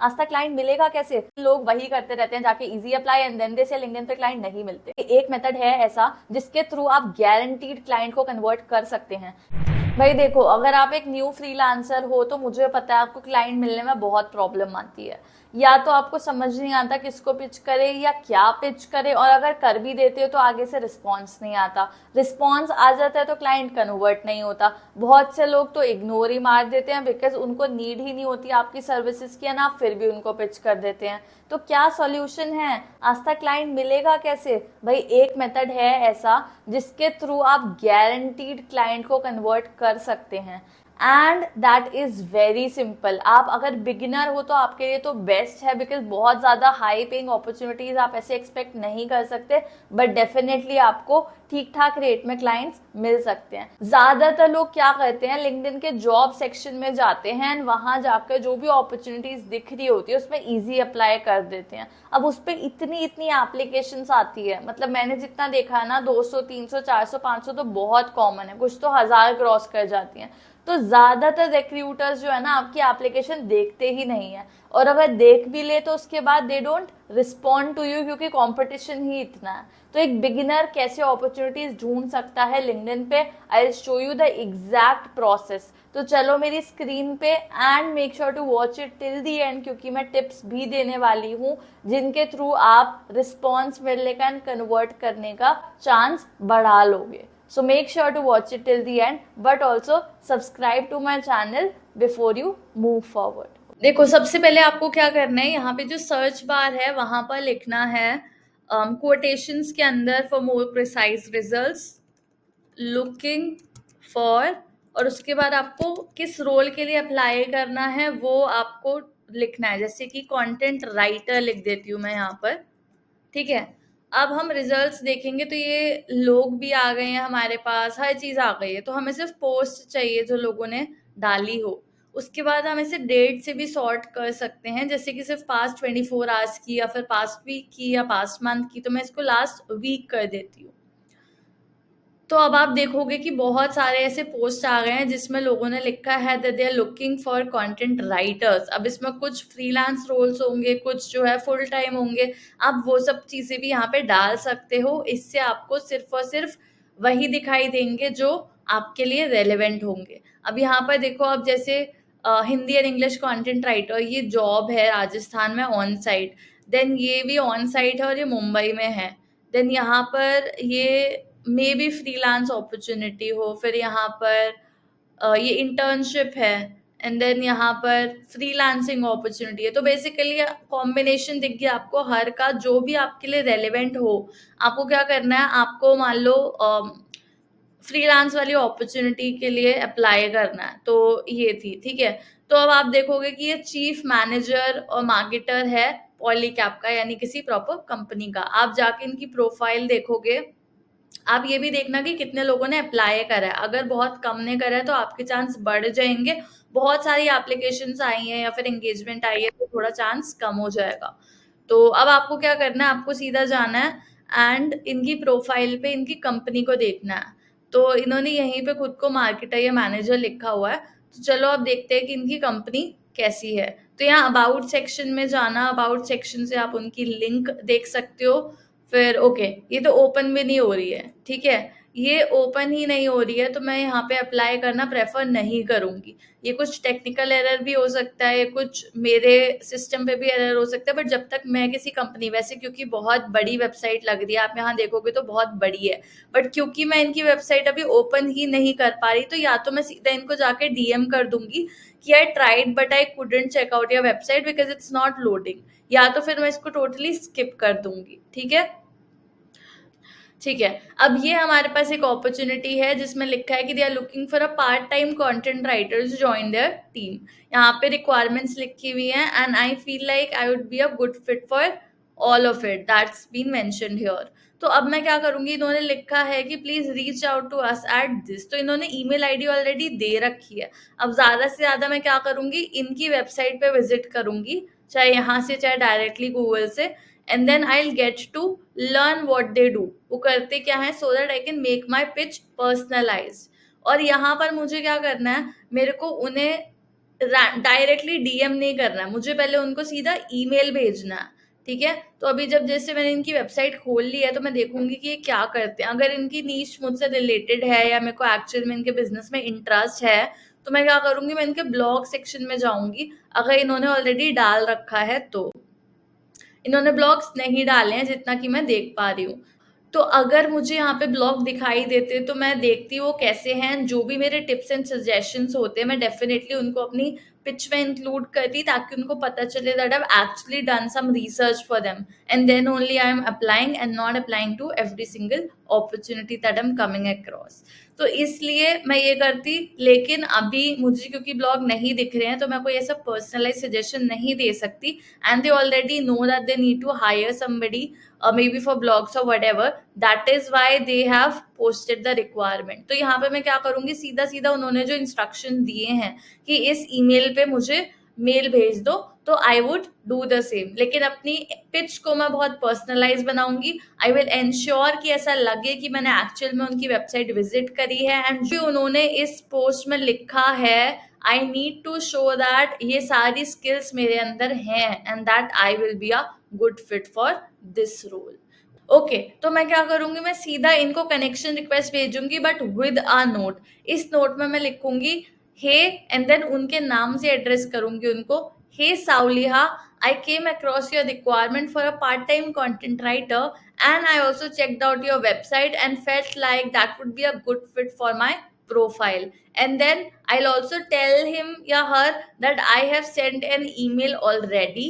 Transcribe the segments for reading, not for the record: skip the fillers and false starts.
आज तक क्लाइंट मिलेगा कैसे? लोग वही करते रहते हैं, जाके easy apply and then they say LinkedIn पे क्लाइंट नहीं मिलते। एक मेथड है ऐसा जिसके थ्रू आप गारंटीड क्लाइंट को कन्वर्ट कर सकते हैं। भाई देखो, अगर आप एक न्यू फ्रीलांसर हो तो मुझे पता है आपको क्लाइंट मिलने में बहुत प्रॉब्लम आती है। या तो आपको समझ नहीं आता किसको पिच करे या क्या पिच करे, और अगर कर भी देते हो तो आगे से रिस्पॉन्स नहीं आता। रिस्पॉन्स आ जाता है तो क्लाइंट कन्वर्ट नहीं होता। बहुत से लोग तो इग्नोर ही मार देते हैं बिकॉज उनको नीड ही नहीं होती आपकी सर्विसेज की, एंड आप फिर भी उनको पिच कर देते हैं। तो क्या सॉल्यूशन है? आज तक क्लाइंट मिलेगा कैसे? भाई एक मेथड है ऐसा जिसके थ्रू आप गारंटीड क्लाइंट को कन्वर्ट कर सकते हैं, and that is very simple. आप अगर बिगिनर हो तो आपके लिए तो बेस्ट है बिकॉज बहुत ज्यादा हाई पेइंग अपॉर्चुनिटीज आप ऐसे एक्सपेक्ट नहीं कर सकते, बट डेफिनेटली आपको ठीक ठाक रेट में क्लाइंट्स मिल सकते हैं। ज्यादातर लोग क्या करते हैं, लिंक्डइन के जॉब सेक्शन में जाते हैं एंड वहां जाकर जो भी अपॉर्चुनिटीज दिख रही होती है उसमें इजी अप्लाई कर देते हैं। अब उस पर इतनी इतनी एप्लीकेशंस आती है, मतलब मैंने जितना देखा है ना, 200 300 400 500 तो बहुत कॉमन है, कुछ तो 1000 क्रॉस कर जाती हैं। तो ज्यादातर रिक्रूटर्स जो है ना आपकी एप्लीकेशन देखते ही नहीं है, और अगर देख भी ले तो उसके बाद they don't respond to you, क्योंकि कंपटीशन ही इतना है। तो एक बिगिनर कैसे अपॉर्चुनिटीज ढूंढ सकता है लिंक्डइन पे, I will show you the exact process. तो चलो मेरी स्क्रीन पे and make sure to watch it till the end, क्योंकि मैं टिप्स भी देने वाली हूँ जिनके थ्रू आप रिस्पॉन्स मिलने का एंड कन्वर्ट करने का चांस बढ़ा लोगे। So make sure to watch it till the end, but also subscribe to my channel before you move forward. देखो, सबसे पहले आपको क्या करना है, यहाँ पे जो सर्च बार है वहां पर लिखना है quotations के अंदर for more precise results, looking for, और उसके बाद आपको किस रोल के लिए अप्लाई करना है वो आपको लिखना है। जैसे कि कंटेंट राइटर लिख देती हूँ मैं यहाँ पर, ठीक है। अब हम रिजल्ट्स देखेंगे तो ये लोग भी आ गए हैं हमारे पास, हर चीज आ गई है, तो हमें सिर्फ पोस्ट चाहिए जो लोगों ने डाली हो। उसके बाद हम इसे डेट से भी सॉर्ट कर सकते हैं, जैसे कि सिर्फ पास्ट 24 आवर्स की या फिर पास्ट वीक की या पास्ट मंथ की, तो मैं इसको लास्ट वीक कर देती हूँ। तो अब आप देखोगे कि बहुत सारे ऐसे पोस्ट आ गए हैं जिसमें लोगों ने लिखा है that they are looking for content writers. अब इसमें कुछ फ्रीलांस रोल्स होंगे, कुछ जो है फुल टाइम होंगे। आप वो सब चीजें भी यहाँ पे डाल सकते हो, इससे आपको सिर्फ और सिर्फ वही दिखाई देंगे जो आपके लिए रेलेवेंट होंगे। अब यहाँ पर देखो, अब जैसे हिंदी और इंग्लिश कंटेंट राइटर, ये जॉब है राजस्थान में ऑन साइट, देन ये भी ऑन साइट है और ये मुंबई में है। देन यहाँ पर ये मे बी फ्रीलांस अपॉर्चुनिटी हो, फिर यहाँ पर ये इंटर्नशिप है, एंड देन यहाँ पर फ्रीलांसिंग अपॉर्चुनिटी है। तो बेसिकली कॉम्बिनेशन दिख गया आपको हर का, जो भी आपके लिए रेलेवेंट हो। आपको क्या करना है, आपको मान लो फ्रीलांस वाली अपॉर्चुनिटी के लिए अप्लाई करना है, तो ये थी, ठीक है। तो अब आप देखोगे कि ये चीफ मैनेजर और मार्केटर है पॉलीकैब का, यानी किसी प्रॉपर कंपनी का। आप जाके इनकी प्रोफाइल देखोगे, आप ये भी देखना कि कितने लोगों ने अप्लाई करा है। अगर बहुत कम ने करा है तो आपके चांस बढ़ जाएंगे। बहुत सारी एप्लीकेशंस आई हैं या फिर एंगेजमेंट आई है तो थोड़ा चांस कम हो जाएगा। तो अब आपको क्या करना है, आपको सीधा जाना है एंड इनकी प्रोफाइल पे इनकी कंपनी को देखना है। तो इन्होंने यहीं पे खुद को मार्केटर या मैनेजर लिखा हुआ है। तो चलो अब देखते हैं कि इनकी कंपनी कैसी है। तो यहाँ अबाउट सेक्शन में जाना, अबाउट सेक्शन से आप उनकी लिंक देख सकते हो। फिर ओके, ये तो ओपन भी नहीं हो रही है, ठीक है, ये ओपन ही नहीं हो रही है तो मैं यहाँ पे अप्लाई करना प्रेफर नहीं करूंगी। ये कुछ टेक्निकल एरर भी हो सकता है, कुछ मेरे सिस्टम पे भी एरर हो सकता है, बट जब तक मैं किसी कंपनी, वैसे क्योंकि बहुत बड़ी वेबसाइट लग रही है, आप यहाँ देखोगे तो बहुत बड़ी है, बट क्योंकि मैं इनकी वेबसाइट अभी ओपन ही नहीं कर पा रही, तो या तो मैं सीधा इनको जाके डीएम कर दूंगी कि I tried but I couldn't check out your website because it's not loading, या तो फिर मैं इसको टोटली स्किप कर दूंगी, ठीक है। ठीक है, अब ये हमारे पास एक अपॉर्चुनिटी है जिसमें लिखा है कि they are looking for a part time content writers join their team. यहाँ पे रिक्वायरमेंट्स लिखी हुई हैं and I feel like I would be a good fit for all of it that's been mentioned here. तो अब मैं क्या करूंगी, इन्होंने लिखा है कि please reach out to us at this, तो इन्होंने ईमेल आईडी ऑलरेडी दे रखी है। अब ज्यादा से ज्यादा मैं क्या करूंगी, इनकी वेबसाइट पे विजिट करूंगी, चाहे यहाँ से चाहे डायरेक्टली गूगल से, and then I will get to learn what they do, वो करते क्या है, so that I can make my pitch personalized. और यहाँ पर मुझे क्या करना है, मेरे को उन्हें डायरेक्टली डीएम नहीं करना है, मुझे पहले उनको सीधा ईमेल भेजना है, ठीक है। तो अभी जब जैसे मैंने इनकी वेबसाइट खोल ली है तो मैं देखूंगी कि ये क्या करते हैं। अगर इनकी नीश मुझसे रिलेटेड है या मेरे को एक्चुअल में इनके बिजनेस में इंटरेस्ट है तो मैं क्या करूंगी, मैं इनके ब्लॉग सेक्शन में जाऊंगी। अगर इन्होंने ऑलरेडी डाल रखा है तो, इन्होंने ब्लॉग्स नहीं डाले हैं जितना कि मैं देख पा रही हूँ। तो अगर मुझे यहाँ पे ब्लॉग दिखाई देते तो मैं देखती हूँ वो कैसे हैं। जो भी मेरे टिप्स एंड सजेशंस होते हैं मैं डेफिनेटली उनको अपनी पिच में इंक्लूड करती, ताकि उनको पता चले that I have actually done some research for them and then only I am applying and not applying to every single opportunity that I am coming across. तो इसलिए मैं ये करती। लेकिन अभी मुझे क्योंकि ब्लॉग नहीं दिख रहे हैं तो मैं कोई ऐसा पर्सनलाइज सजेशन नहीं दे सकती, and they already know that they need to hire somebody maybe for blogs or whatever, that is why they have posted the requirement। तो यहाँ पे मैं क्या करूंगी, सीधा सीधा उन्होंने जो इंस्ट्रक्शन दिए हैं कि इस ईमेल पे मुझे मेल भेज दो, तो I would do the same. लेकिन अपनी पिच को मैं बहुत पर्सनलाइज बनाऊंगी। आई विल एंश्योर कि ऐसा लगे कि मैंने एक्चुअल में उनकी वेबसाइट विजिट करी है, एंड जो उन्होंने इस पोस्ट में लिखा है I need to show that ये सारी स्किल्स मेरे अंदर हैं and that I will be a good fit for this role. Okay, तो मैं क्या करूंगी, मैं सीधा इनको कनेक्शन रिक्वेस्ट भेजूंगी बट विद अ नोट। इस नोट में मैं लिखूंगी हे एंड देन उनके नाम से एड्रेस करूंगी उनको। हे साउलिहा, I came across your requirement for a part-time content writer and I also checked out your website and felt like that would be a good fit for my profile। And then I'll also tell him या her that I have sent an email already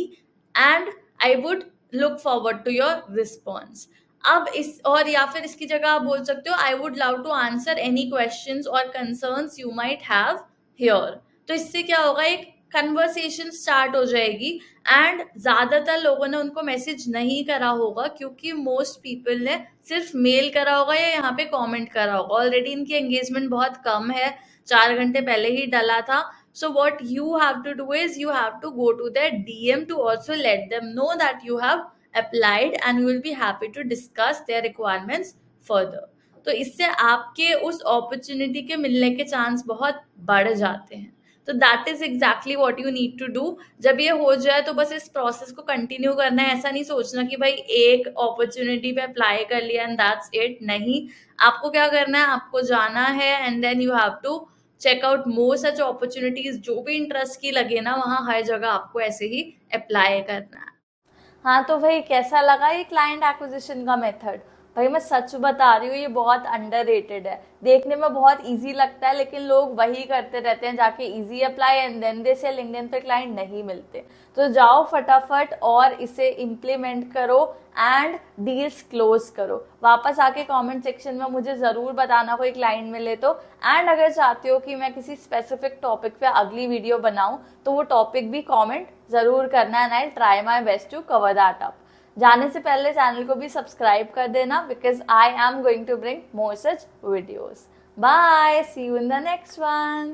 and I would look forward to your response। अब इस और या फिर इसकी जगह आप बोल सकते हो I would love to answer any questions और concerns you might have here. तो इससे क्या होगा, एक कन्वर्सेशन स्टार्ट हो जाएगी एंड ज्यादातर लोगों ने उनको मैसेज नहीं करा होगा क्योंकि मोस्ट पीपल ने सिर्फ मेल करा होगा या यहाँ पे कमेंट करा होगा। ऑलरेडी इनकी एंगेजमेंट बहुत कम है, 4 घंटे पहले ही डला था। So what you have to do is you have to go to their DM to also let them know that you have applied and you will be happy to discuss their requirements further। तो इससे आपके उस opportunity के मिलने के chance बहुत बढ़ जाते हैं। तो that is exactly what you need to do. जब ये हो जाए तो बस इस प्रोसेस को कंटिन्यू करना है। ऐसा नहीं सोचना कि भाई एक अपॉर्चुनिटी पे अप्लाई कर लिया एंड दैट्स इट। नहीं, आपको क्या करना है, आपको जाना है and then you have to check out more such opportunities. जो भी इंटरेस्ट की लगे ना वहाँ हर जगह आपको ऐसे ही अप्लाई करना है। हाँ, तो भाई कैसा लगा ये क्लाइंट एक्विजिशन का मेथड? भाई मैं सच बता रही हूँ ये बहुत अंडररेटेड है। देखने में बहुत इजी लगता है लेकिन लोग वही करते रहते हैं, जाके easy apply and then they say LinkedIn पे क्लाइंट नहीं मिलते। तो जाओ फटाफट और इसे इम्प्लीमेंट करो एंड डील्स क्लोज करो। वापस आके कमेंट सेक्शन में मुझे जरूर बताना कोई क्लाइंट मिले तो। एंड अगर चाहते हो कि मैं किसी स्पेसिफिक टॉपिक पे अगली वीडियो बनाऊं तो वो टॉपिक भी कमेंट जरूर करना and I try my best to cover that up. जाने से पहले चैनल को भी सब्सक्राइब कर देना because I am going to bring more such videos. Bye, see you in the next one.